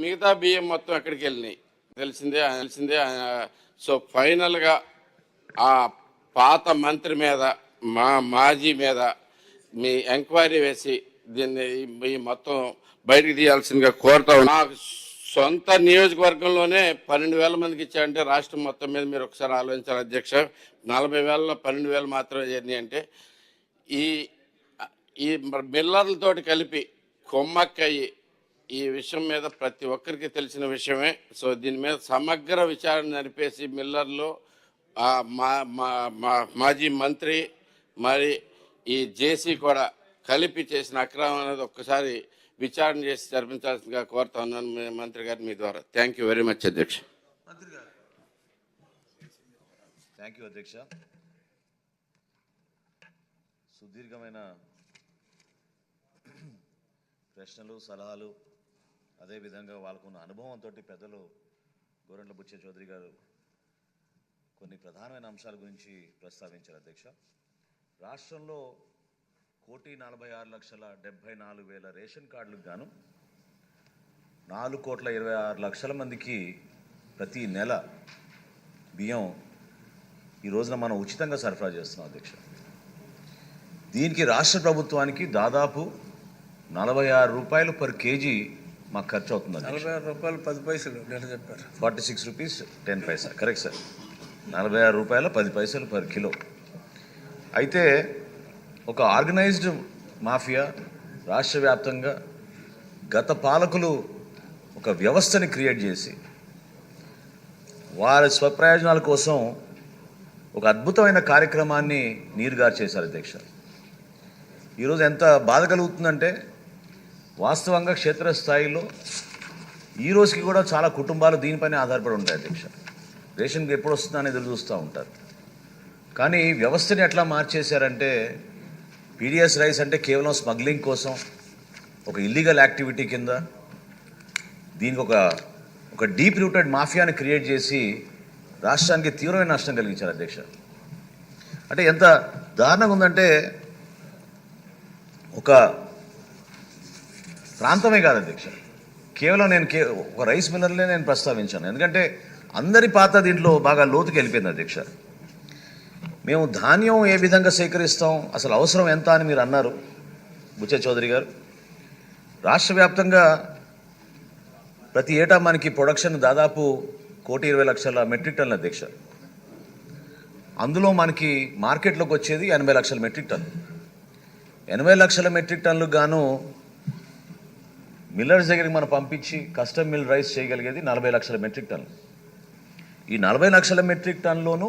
Speaker 6: మిగతా బియ్యం మొత్తం ఎక్కడికి వెళ్ళినాయి తెలిసిందే. సో ఫైనల్గా ఆ పాత మంత్రి మీద, మాజీ మీద మీ ఎంక్వైరీ వేసి దీన్ని ఈ మొత్తం బయటికి తీయాల్సిందిగా కోరుతా ఉన్నా. నా సొంత నియోజకవర్గంలోనే 12,000 మందికి ఇచ్చారంటే రాష్ట్రం మొత్తం మీద మీరు ఒకసారి ఆలోచించాలి అధ్యక్ష. 40,000లో 12,000 మాత్రమే జరిగినాయి అంటే ఈ మిల్లర్లతోటి కలిపి కొమ్మక్కయ్యి ఈ విషయం మీద ప్రతి ఒక్కరికి తెలిసిన విషయమే. సో దీని మీద సమగ్ర విచారణ జరిపేసి మిల్లర్లు, మాజీ మంత్రి, మరి ఈ జేసీ కూడా కలిపి చేసిన అక్రమం అనేది ఒక్కసారి విచారణ చేసి జరిపించాల్సిందిగా కోరుతా ఉన్నాను మంత్రి గారు మీ ద్వారా. థ్యాంక్ యూ వెరీ మచ్ అధ్యక్ష.
Speaker 7: థ్యాంక్ యూ అధ్యక్ష. సుదీర్ఘమైన ప్రశ్నలు, సలహాలు, అదేవిధంగా వాళ్ళకున్న అనుభవంతో పెద్దలు గోరంట్ల బుచ్చయ్య చౌదరి గారు కొన్ని ప్రధానమైన అంశాల గురించి ప్రస్తావించారు అధ్యక్ష. రాష్ట్రంలో 1,46,74,000 రేషన్ కార్డులకు గాను 4,26,00,000 మందికి ప్రతి నెల బియ్యం ఈ రోజున మనం ఉచితంగా సరఫరా చేస్తున్నాం అధ్యక్ష. దీనికి రాష్ట్ర ప్రభుత్వానికి దాదాపు 46 రూపాయలు పర్ కేజీ మాకు ఖర్చు అవుతుంది.
Speaker 2: 46 రూపాయలు 10 పైసలు నేను చెప్పారు.
Speaker 7: 46 రూపీస్ 10 పైసా, కరెక్ట్ సార్. 46 రూపాయల 10 పైసలు పర్ కిలో. అయితే ఒక ఆర్గనైజ్డ్ మాఫియా రాష్ట్ర వ్యాప్తంగా గత పాలకులు ఒక వ్యవస్థని క్రియేట్ చేసి వారి స్వప్రయోజనాల కోసం ఒక అద్భుతమైన కార్యక్రమాన్ని నీరుగారు చేశారు అధ్యక్ష. ఈరోజు ఎంత బాధ కలుగుతుందంటే వాస్తవంగా క్షేత్రస్థాయిలో ఈ రోజుకి కూడా చాలా కుటుంబాలు దీనిపైనే ఆధారపడి ఉంటాయి అధ్యక్ష. రేషన్కి ఎప్పుడు వస్తుందని ఎదురు చూస్తూ ఉంటారు. కానీ వ్యవస్థని ఎట్లా మార్చేశారంటే పీడిఎస్ రైస్ అంటే కేవలం స్మగ్లింగ్ కోసం, ఒక ఇల్లీగల్ యాక్టివిటీ కింద దీనికి ఒక డీప్ రూటెడ్ మాఫియాని క్రియేట్ చేసి రాష్ట్రానికి తీవ్రమైన నష్టం కలిగించారు అధ్యక్ష. అంటే ఎంత దారుణంగా ఉందంటే ఒక ప్రాంతమే కాదు అధ్యక్ష, కేవలం నేను ఒక రైస్ మిల్లర్లే నేను ప్రస్తావించాను. ఎందుకంటే అందరి పాత దీంట్లో బాగా లోతుకి వెళ్ళిపోయింది అధ్యక్ష. మేము ధాన్యం ఏ విధంగా సేకరిస్తాం, అసలు అవసరం ఎంత అని మీరు అన్నారు బుచ్చయ్య చౌదరి గారు. రాష్ట్ర వ్యాప్తంగా ప్రతి ఏటా మనకి ప్రొడక్షన్ దాదాపు 1,20,00,000 మెట్రిక్ టన్నుల అధ్యక్ష. అందులో మనకి మార్కెట్లోకి వచ్చేది 80 లక్షల మెట్రిక్ టన్ను. 80 లక్షల మెట్రిక్ టన్నులకు గాను మిల్లర్స్ దగ్గరికి మనం పంపించి కస్టమ్ మిల్ రైస్ చేయగలిగేది 40 లక్షల మెట్రిక్ టన్ను. ఈ 40 లక్షల మెట్రిక్ టన్నులోనూ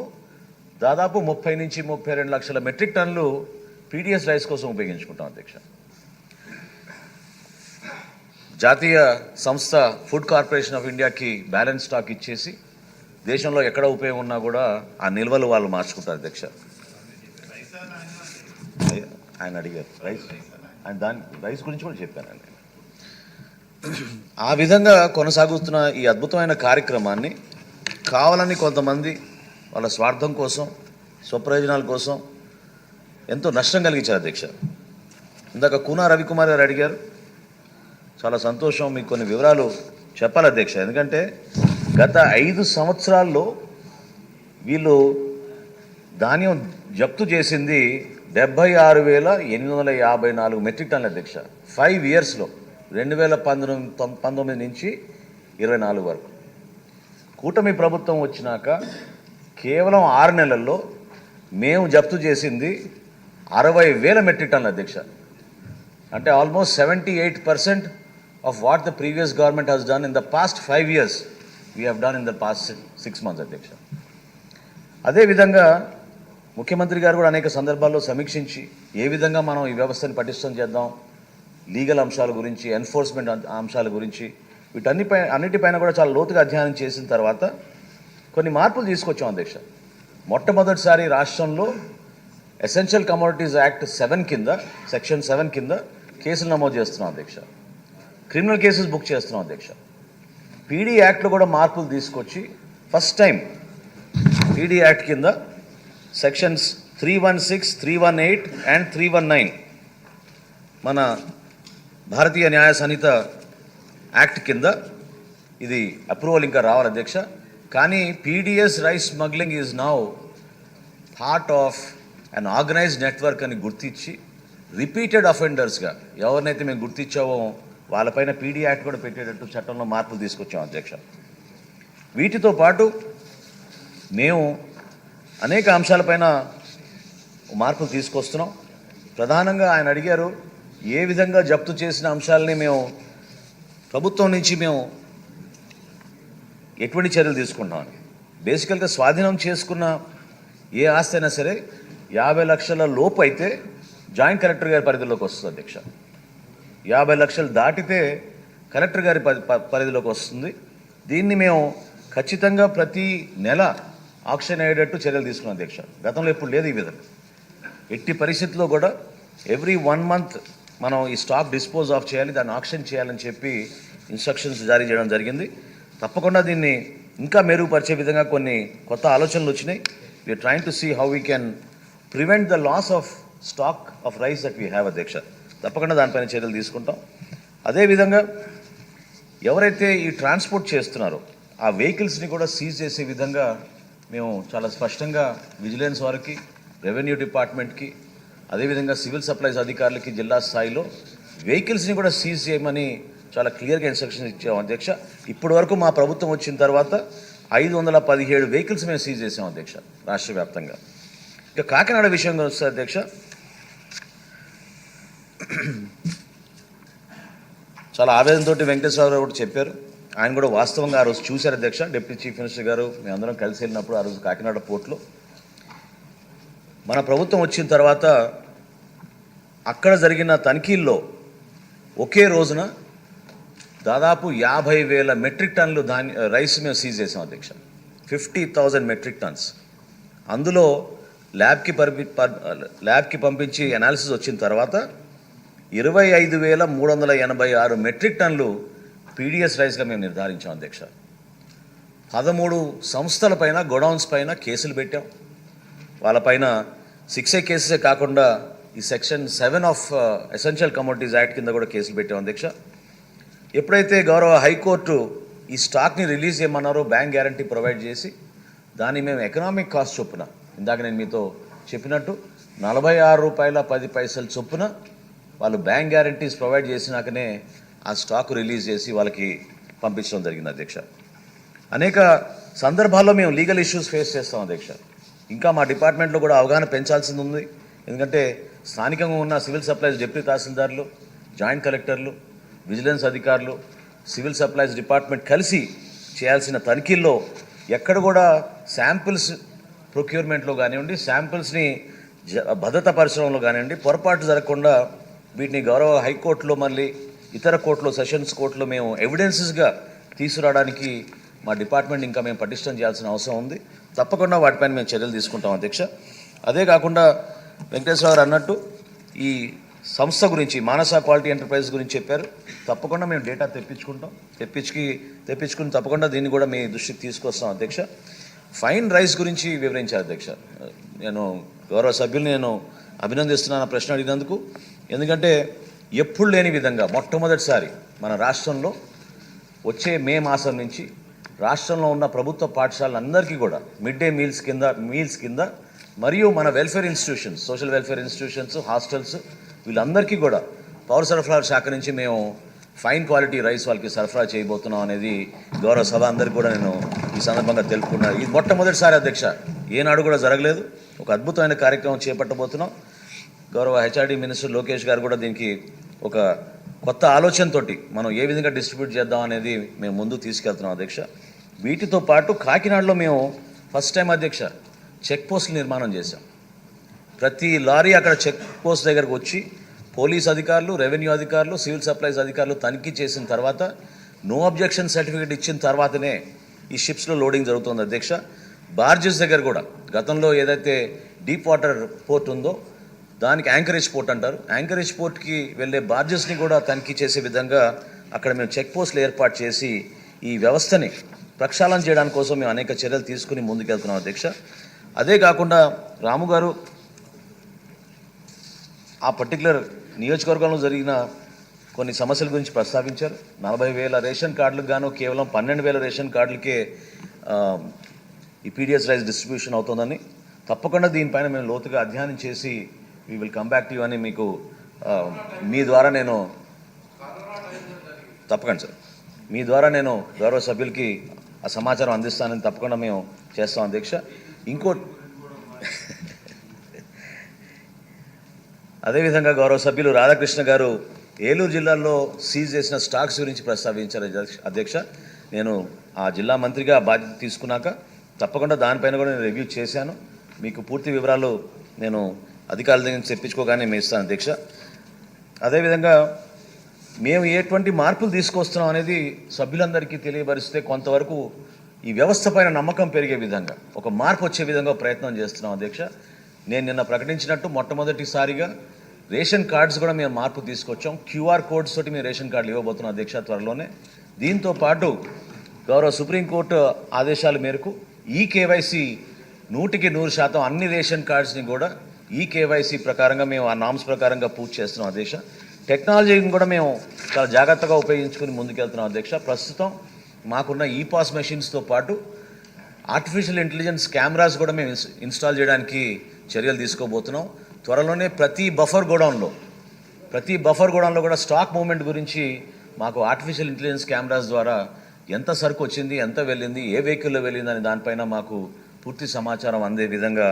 Speaker 7: దాదాపు 30 నుంచి 32 లక్షల మెట్రిక్ టన్నులు పీడిఎస్ రైస్ కోసం ఉపయోగించుకుంటాం అధ్యక్ష. జాతీయ సంస్థ ఫుడ్ కార్పొరేషన్ ఆఫ్ ఇండియాకి బ్యాలెన్స్ స్టాక్ ఇచ్చేసి దేశంలో ఎక్కడ ఉపయోగం ఉన్నా కూడా ఆ నిల్వలు వాళ్ళు మార్చుకుంటారు అధ్యక్ష. ఆయన అడిగారు రైస్, ఆయన దాని రైస్ గురించి కూడా చెప్పానండి. ఆ విధంగా కొనసాగుతున్న ఈ అద్భుతమైన కార్యక్రమాన్ని కావాలని కొంతమంది వాళ్ళ స్వార్థం కోసం, స్వప్రయోజనాల కోసం ఎంతో నష్టం కలిగించారు అధ్యక్ష. ఇందాక కూనా రవికుమార్ గారు అడిగారు, చాలా సంతోషం, మీకు కొన్ని వివరాలు చెప్పాలి అధ్యక్ష. ఎందుకంటే గత 5 సంవత్సరాల్లో వీళ్ళు ధాన్యం జప్తు చేసింది 76,854 మెట్రిక్ టన్నుల అధ్యక్ష. 5 ఇయర్స్లో 2019 నుంచి 24 వరకు. కూటమి ప్రభుత్వం వచ్చినాక కేవలం 6 నెలల్లో మేము జప్తు చేసింది 60,000 మెట్రిక్ టన్నుల అధ్యక్ష. అంటే almost 78% of what the previous government has done in the past 5 years, we have done in the past 6 months, అధ్యక్ష. అదేవిధంగా ముఖ్యమంత్రి గారు కూడా అనేక సందర్భాల్లో సమీక్షించి ఏ విధంగా మనం ఈ వ్యవస్థను పటిష్టం చేద్దాం, లీగల్ అంశాల గురించి, ఎన్ఫోర్స్మెంట్ అంశాల గురించి, అన్నిటిపైన కూడా చాలా లోతుగా అధ్యయనం చేసిన తర్వాత కొన్ని మార్పులు తీసుకొచ్చాం అధ్యక్ష. మొట్టమొదటిసారి రాష్ట్రంలో ఎసెన్షియల్ కమోడిటీస్ యాక్ట్ 7 కింద, సెక్షన్ 7 కింద కేసులు నమోదు చేస్తున్నాం అధ్యక్ష. క్రిమినల్ కేసెస్ బుక్ చేస్తున్నాం అధ్యక్ష. పీడీ యాక్ట్లో కూడా మార్పులు తీసుకొచ్చి ఫస్ట్ టైం పీడీ యాక్ట్ కింద సెక్షన్స్ 316, 318 అండ్ 319 మన భారతీయ న్యాయ సంహిత యాక్ట్ కింద ఇది అప్రూవల్ ఇంకా రావాలి అధ్యక్ష. కానీ PDS rice smuggling is now part of an organised network అని గుర్తించి రిపీటెడ్ అఫెండర్స్గా ఎవరినైతే మేము గుర్తించామో వాళ్ళపైన పీడీ యాక్ట్ కూడా పెట్టేటట్టు చట్టంలో మార్పులు తీసుకొచ్చాం అధ్యక్ష. వీటితో పాటు మేము అనేక అంశాలపైన మార్పులు తీసుకొస్తున్నాం. ప్రధానంగా ఆయన అడిగారు ఏ విధంగా జప్తు చేసిన అంశాలని మేము ప్రభుత్వం నుంచి మేము ఎటువంటి చర్యలు తీసుకుంటామని. బేసికల్గా స్వాధీనం చేసుకున్న ఏ ఆస్తి అయినా సరే 50 లక్షల లోపు అయితే జాయింట్ కలెక్టర్ గారి పరిధిలోకి వస్తుంది అధ్యక్ష. 50 లక్షలు దాటితే కలెక్టర్ గారి పరిధిలోకి వస్తుంది. దీన్ని మేము ఖచ్చితంగా ప్రతి నెల ఆక్షన్ అయ్యేటట్టు చర్యలు తీసుకున్నాం అధ్యక్ష. గతంలో ఎప్పుడు లేదు ఈ విధంగా. ఎట్టి పరిస్థితుల్లో కూడా ఎవ్రీ 1 మంత్ మనం ఈ స్టాక్ డిస్పోజ్ ఆఫ్ చేయాలి, దాన్ని ఆక్షన్ చేయాలని చెప్పి ఇన్స్ట్రక్షన్స్ జారీ చేయడం జరిగింది. తప్పకుండా దీన్ని ఇంకా మెరుగుపరిచే విధంగా కొన్ని కొత్త ఆలోచనలు వచ్చినాయి. We're trying to see how we can prevent the loss of stock of rice that we have అధ్యక్ష. తప్పకుండా దానిపైన చర్యలు తీసుకుంటాం. అదేవిధంగా ఎవరైతే ఈ ట్రాన్స్పోర్ట్ చేస్తున్నారో ఆ వెహికల్స్ని కూడా సీజ్ చేసే విధంగా మేము చాలా స్పష్టంగా విజిలెన్స్ వారికి, రెవెన్యూ డిపార్ట్మెంట్కి, అదేవిధంగా సివిల్ సప్లైస్ అధికారులకి జిల్లా స్థాయిలో వెహికల్స్ని కూడా సీజ్ చేయమని చాలా క్లియర్గా ఇన్స్ట్రక్షన్స్ ఇచ్చాము అధ్యక్ష. ఇప్పటి వరకు మా ప్రభుత్వం వచ్చిన తర్వాత 517 వెహికల్స్ మేము సీజ్ చేసాం అధ్యక్ష రాష్ట్ర వ్యాప్తంగా. ఇక కాకినాడ విషయంగా వస్తే అధ్యక్ష, చాలా ఆవేదనతో వెంకటేశ్వరరావు కూడా చెప్పారు. ఆయన కూడా వాస్తవంగా ఆ రోజు చూశారు అధ్యక్ష. డిప్యూటీ చీఫ్ మినిస్టర్ గారు మేమందరం కలిసి వెళ్ళినప్పుడు ఆ రోజు కాకినాడ పోర్టులో మన ప్రభుత్వం వచ్చిన తర్వాత అక్కడ జరిగిన తనిఖీల్లో ఒకే రోజున దాదాపు 50,000 మెట్రిక్ టన్నులు రైస్ మేము సీజ్ చేసాం అధ్యక్ష. 50,000 మెట్రిక్ టన్స్. అందులో ల్యాబ్కి పంపించి అనాలిసిస్ వచ్చిన తర్వాత 25,386 మెట్రిక్ టన్నులు పీడిఎస్ రైస్గా మేము నిర్ధారించాం అధ్యక్ష. 13 సంస్థల పైన, గోడౌన్స్ పైన కేసులు పెట్టాం. వాళ్ళపైన 6A కేసెసే కాకుండా ఈ section 7 of essential commodities act కింద కూడా కేసులు పెట్టాం అధ్యక్ష. ఎప్పుడైతే గౌరవ హైకోర్టు ఈ స్టాక్ని రిలీజ్ చేయమన్నారో బ్యాంక్ గ్యారంటీ ప్రొవైడ్ చేసి దాన్ని మేము ఎకనామిక్ కాస్ట్ చొప్పున, ఇందాక నేను మీతో చెప్పినట్టు ₹46.10 చొప్పున వాళ్ళు బ్యాంక్ గ్యారంటీస్ ప్రొవైడ్ చేసినాకనే ఆ స్టాక్ రిలీజ్ చేసి వాళ్ళకి పంపించడం జరిగింది అధ్యక్ష. అనేక సందర్భాల్లో మేము లీగల్ ఇష్యూస్ ఫేస్ చేస్తాం అధ్యక్ష. ఇంకా మా డిపార్ట్మెంట్లో కూడా అవగాహన పెంచాల్సింది ఉంది. ఎందుకంటే స్థానికంగా ఉన్న సివిల్ సప్లైస్ డిప్యూటీ తహసీల్దార్లు, జాయింట్ కలెక్టర్లు, విజిలెన్స్ అధికారులు, సివిల్ సప్లైస్ డిపార్ట్మెంట్ కలిసి చేయాల్సిన తనిఖీల్లో ఎక్కడ కూడా శాంపిల్స్ ప్రొక్యూర్మెంట్లో కానివ్వండి, శాంపిల్స్ని భద్రతాపరచడంలో కానివ్వండి పొరపాటు జరగకుండా వీటిని గౌరవ హైకోర్టులో, మళ్ళీ ఇతర కోర్టులో, సెషన్స్ కోర్టులో మేము ఎవిడెన్సెస్గా తీసుకురావడానికి మా డిపార్ట్మెంట్ ఇంకా మేము పటిష్టం చేయాల్సిన అవసరం ఉంది. తప్పకుండా వాటిపైన మేము చర్యలు తీసుకుంటాం అధ్యక్ష. అదే కాకుండా వెంకటేశ్వర అన్నట్టు ఈ సంస్థ గురించి, మానస క్వాలిటీ ఎంటర్ప్రైజ్ గురించి చెప్పారు. తప్పకుండా మేము డేటా తెప్పించుకుని తప్పకుండా దీన్ని కూడా మీ దృష్టికి తీసుకొస్తాం అధ్యక్ష. ఫైన్ రైస్ గురించి వివరించారు అధ్యక్ష. నేను గౌరవ సభ్యుల్ని అభినందిస్తున్నాను ప్రశ్న అడిగినందుకు. ఎందుకంటే ఎప్పుడు లేని విధంగా మొట్టమొదటిసారి మన రాష్ట్రంలో వచ్చే మే మాసం నుంచి రాష్ట్రంలో ఉన్న ప్రభుత్వ పాఠశాలలందరికీ కూడా మిడ్ డే మీల్స్ కింద మరియు మన welfare institutions, social welfare institutions, hostels, వీళ్ళందరికీ కూడా పౌర సరఫరాల శాఖ నుంచి మేము ఫైన్ క్వాలిటీ రైస్ వాళ్ళకి సరఫరా చేయబోతున్నాం అనేది గౌరవ సభ అందరికీ కూడా నేను ఈ సందర్భంగా తెలుపుకున్నాను. ఇది మొట్టమొదటిసారి అధ్యక్ష, ఏనాడు కూడా జరగలేదు. ఒక అద్భుతమైన కార్యక్రమం చేపట్టబోతున్నాం. గౌరవ హెచ్ఆర్డీ మినిస్టర్ లోకేష్ గారు కూడా దీనికి ఒక కొత్త ఆలోచనతోటి మనం ఏ విధంగా డిస్ట్రిబ్యూట్ చేద్దాం అనేది మేము ముందుకు తీసుకెళ్తున్నాం అధ్యక్ష. వీటితో పాటు కాకినాడలో మేము ఫస్ట్ టైం అధ్యక్ష చెక్ పోస్టులు నిర్మాణం చేశాం. ప్రతి లారీ అక్కడ చెక్ పోస్ట్ దగ్గరకు వచ్చి పోలీస్ అధికారులు, రెవెన్యూ అధికారులు, సివిల్ సప్లైస్ అధికారులు తనిఖీ చేసిన తర్వాత నో అబ్జెక్షన్ సర్టిఫికేట్ ఇచ్చిన తర్వాతనే ఈ షిప్స్లో లోడింగ్ జరుగుతుంది అధ్యక్ష. బార్జెస్ దగ్గర కూడా గతంలో ఏదైతే డీప్ వాటర్ పోర్ట్ ఉందో దానికి యాంకరేజ్ పోర్ట్ అంటారు, యాంకరేజ్ పోర్ట్కి వెళ్ళే బార్జెస్ని కూడా తనిఖీ చేసే విధంగా అక్కడ మేము చెక్ పోస్టులు ఏర్పాటు చేసి ఈ వ్యవస్థని ప్రక్షాళన చేయడానికి కోసం మేము అనేక చర్యలు తీసుకుని ముందుకెళ్తున్నాం అధ్యక్ష. అదే కాకుండా రాము గారు ఆ పర్టికులర్ నియోజకవర్గంలో జరిగిన కొన్ని సమస్యల గురించి ప్రస్తావించారు. 40,000 రేషన్ కార్డులకు గాను కేవలం 12,000 రేషన్ కార్డులకే ఈ పీడిఎస్ రైస్ డిస్ట్రిబ్యూషన్ అవుతుందని, తప్పకుండా దీనిపైన మేము లోతుగా అధ్యయనం చేసి we will come back to you అని మీకు మీ ద్వారా నేను తప్పకుండా సార్ మీ ద్వారా నేను గౌరవ సభ్యులకి ఆ సమాచారం అందిస్తానని తప్పకుండా మేము చేస్తాం అధ్యక్ష. అదేవిధంగా గౌరవ సభ్యులు రాధాకృష్ణ గారు ఏలూరు జిల్లాలో సీజ్ చేసిన స్టాక్స్ గురించి ప్రస్తావించారు అధ్యక్ష. నేను ఆ జిల్లా మంత్రిగా బాధ్యత తీసుకున్నాక తప్పకుండా దానిపైన కూడా నేను రివ్యూ చేశాను. మీకు పూర్తి వివరాలు నేను అధికారుల దగ్గర నుంచి తెప్పించుకోగానే మేము ఇస్తాను అధ్యక్ష. అదేవిధంగా మేము ఎటువంటి మార్పులు తీసుకొస్తున్నాం అనేది సభ్యులందరికీ తెలియపరిస్తే కొంతవరకు ఈ వ్యవస్థ పైన నమ్మకం పెరిగే విధంగా ఒక మార్పు వచ్చే విధంగా ప్రయత్నం చేస్తున్నాం అధ్యక్ష. నేను నిన్న ప్రకటించినట్టు మొట్టమొదటిసారిగా రేషన్ కార్డ్స్ కూడా మేము మార్పు తీసుకొచ్చాం. క్యూఆర్ కోడ్స్ తోటి మేము రేషన్ కార్డులు ఇవ్వబోతున్నాం అధ్యక్ష త్వరలోనే. దీంతో పాటు గౌరవ సుప్రీంకోర్టు ఆదేశాల మేరకు ఈ కేవైసీ 100% అన్ని రేషన్ కార్డ్స్ని కూడా ఈ కేవైసీ ప్రకారంగా మేము ఆ నామ్స్ ప్రకారంగా పూర్తి చేస్తున్నాం అధ్యక్ష. టెక్నాలజీని కూడా మేము చాలా జాగ్రత్తగా ఉపయోగించుకుని ముందుకెళ్తున్నాం అధ్యక్ష. ప్రస్తుతం మాకున్న ఈ పాస్ మెషిన్స్తో పాటు ఆర్టిఫిషియల్ ఇంటెలిజెన్స్ కెమెరాస్ కూడా మేము ఇన్స్టాల్ చేయడానికి చర్యలు తీసుకోబోతున్నాం. త్వరలోనే ప్రతి బఫర్ గోడౌన్లో కూడా స్టాక్ మూవ్మెంట్ గురించి మాకు ఆర్టిఫిషియల్ ఇంటెలిజెన్స్ కెమెరాస్ ద్వారా ఎంత సరుకు వచ్చింది, ఎంత వెళ్ళింది, ఏ వెహికల్లో వెళ్ళింది అని దానిపైన మాకు పూర్తి సమాచారం అందే విధంగా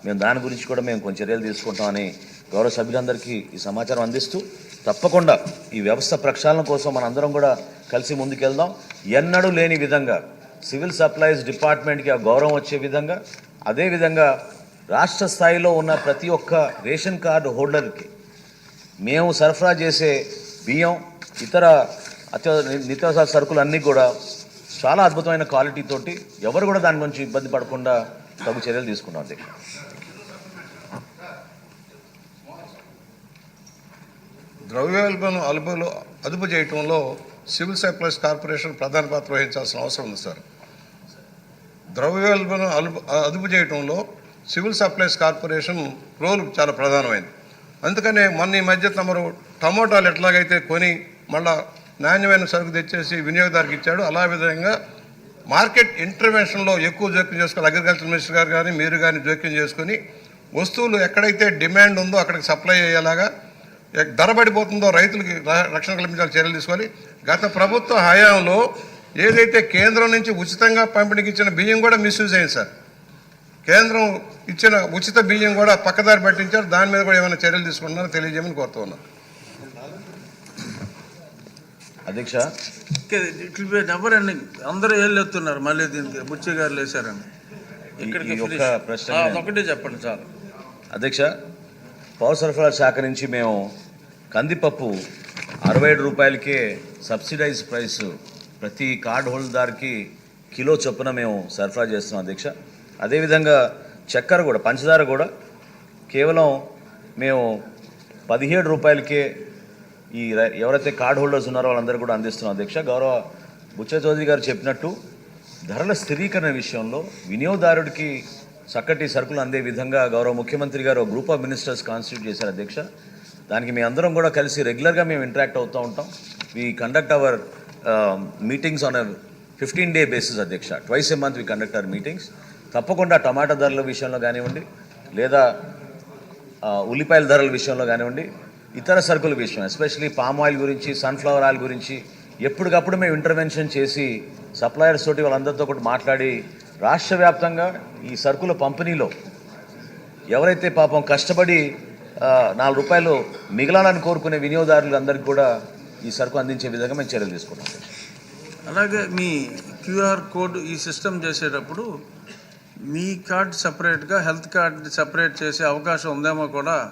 Speaker 7: మేము దాని గురించి కూడా మేము కొన్ని చర్యలు తీసుకుంటామని గౌరవ సభ్యులందరికీ ఈ సమాచారం అందిస్తూ తప్పకుండా ఈ వ్యవస్థ ప్రక్షాళన కోసం మనందరం కూడా కలిసి ముందుకెళ్దాం. ఎన్నడూ లేని విధంగా సివిల్ సప్లైస్ డిపార్ట్మెంట్కి ఆ గౌరవం వచ్చే విధంగా, అదేవిధంగా రాష్ట్ర స్థాయిలో ఉన్న ప్రతి ఒక్క రేషన్ కార్డు హోల్డర్కి మేము సరఫరా చేసే బియ్యం, ఇతర నిత్యావసర సరుకులు అన్నీ కూడా చాలా అద్భుతమైన క్వాలిటీ తోటి ఎవరు కూడా దాని నుంచి ఇబ్బంది పడకుండా తగు చర్యలు తీసుకున్నాం అధ్యక్ష.
Speaker 1: ద్రవ్యోల్బణం అదుపు చేయటంలో సివిల్ సప్లైస్ కార్పొరేషన్ ప్రధాన పాత్ర వహించాల్సిన అవసరం ఉంది సార్. ద్రవ్యోల్బణం అదుపు చేయటంలో సివిల్ సప్లైస్ కార్పొరేషన్ రోల్ చాలా ప్రధానమైంది. అందుకనే మొన్న ఈ మధ్య తమరు టమోటాలు ఎట్లాగైతే కొని మళ్ళా నాణ్యమైన సరుకు తెచ్చేసి వినియోగదారుకి ఇచ్చాడు, అలా విధంగా మార్కెట్ ఇంటర్వెన్షన్లో ఎక్కువ జోక్యం చేసుకోవాలి. అగ్రికల్చర్ మినిస్టర్ గారు కానీ మీరు కానీ జోక్యం చేసుకొని వస్తువులు ఎక్కడైతే డిమాండ్ ఉందో అక్కడికి సప్లై అయ్యేలాగా, ధర పడిపోతుందో రైతులకి రక్షణ కల్పించాలి చర్యలు తీసుకోవాలి. గత ప్రభుత్వ హయాంలో ఏదైతే కేంద్రం నుంచి ఉచితంగా పంపిణీకి ఇచ్చిన బియ్యం కూడా మిస్యూజ్ అయింది సార్. కేంద్రం ఇచ్చిన ఉచిత బియ్యం కూడా పక్కదారి పట్టించారు. దాని మీద కూడా ఏమైనా చర్యలు తీసుకుంటున్నారో తెలియజేయమని కోరుతూ ఉన్నాను
Speaker 7: అధ్యక్ష.
Speaker 2: ఇట్లా నెవర్ ఎండింగ్ అందరూ ఏళ్ళు ఎత్తున్నారు, మళ్ళీ దీనికి బుచ్చి గారు లేచారని. ఒకటే చెప్పండి చాలు
Speaker 7: అధ్యక్ష. పౌర సరఫరా శాఖ నుంచి మేము కందిపప్పు 67 రూపాయలకే సబ్సిడైజ్ ప్రైస్ ప్రతి కార్డు హోల్డర్కి కిలో చొప్పున మేము సరఫరా చేస్తున్నాం అధ్యక్ష. అదేవిధంగా చక్కెర కూడా, పంచదార కూడా కేవలం మేము 17 రూపాయలకే ఈ ఎవరైతే కార్డు హోల్డర్స్ ఉన్నారో వాళ్ళందరూ కూడా అందిస్తున్నాం అధ్యక్ష. గౌరవ బుచ్చయ్య చౌదరి గారు చెప్పినట్టు ధరల స్థిరీకరణ విషయంలో వినియోగదారుడికి చక్కటి సరుకులు అందే విధంగా గౌరవ ముఖ్యమంత్రి గారు గ్రూప్ ఆఫ్ మినిస్టర్స్ కాన్స్టిట్యూట్ చేశారు అధ్యక్ష. దానికి మీ అందరం కూడా కలిసి రెగ్యులర్గా మేము ఇంటరాక్ట్ అవుతూ ఉంటాం. We conduct hour meetings on 15-day basis అధ్యక్ష. Twice a month we conduct hour meetings. తప్పకుండా టమాటా ధరల విషయంలో కానివ్వండి, లేదా ఉల్లిపాయల ధరల విషయంలో కానివ్వండి, ఇతర సరుకుల విషయం ఎస్పెషలీ పామ్ ఆయిల్ గురించి, సన్ఫ్లవర్ ఆయిల్ గురించి ఎప్పటికప్పుడు మేము ఇంటర్వెన్షన్ చేసి సప్లయర్స్ తోటి వాళ్ళందరితో కూడా మాట్లాడి రాష్ట్ర వ్యాప్తంగా ఈ సరుకుల పంపిణీలో ఎవరైతే పాపం కష్టపడి 4 రూపాయలు మిగలాలని కోరుకునే వినియోగదారులందరికీ కూడా ఈ సరుకు అందించే విధంగా మేము చర్యలు తీసుకున్నాం.
Speaker 2: అలాగే మీ క్యూఆర్ కోడ్ ఈ సిస్టమ్ చేసేటప్పుడు మీ కార్డ్ సపరేట్గా హెల్త్ కార్డ్ సపరేట్ చేసే అవకాశం ఉందేమో కూడా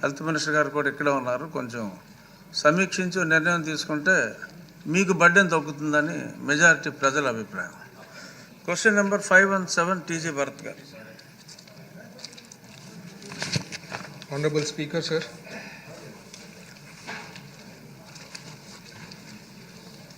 Speaker 2: హెల్త్ మినిస్టర్ గారు కూడా ఇక్కడే ఉన్నారు. కొంచెం సమీక్షించి నిర్ణయం తీసుకుంటే మీకు బడ్డెన్ తగ్గుతుందని మెజారిటీ ప్రజల అభిప్రాయం. క్వశ్చన్ నెంబర్ 517 టీజీ భరత్ గారు.
Speaker 8: Honorable Speaker, sir.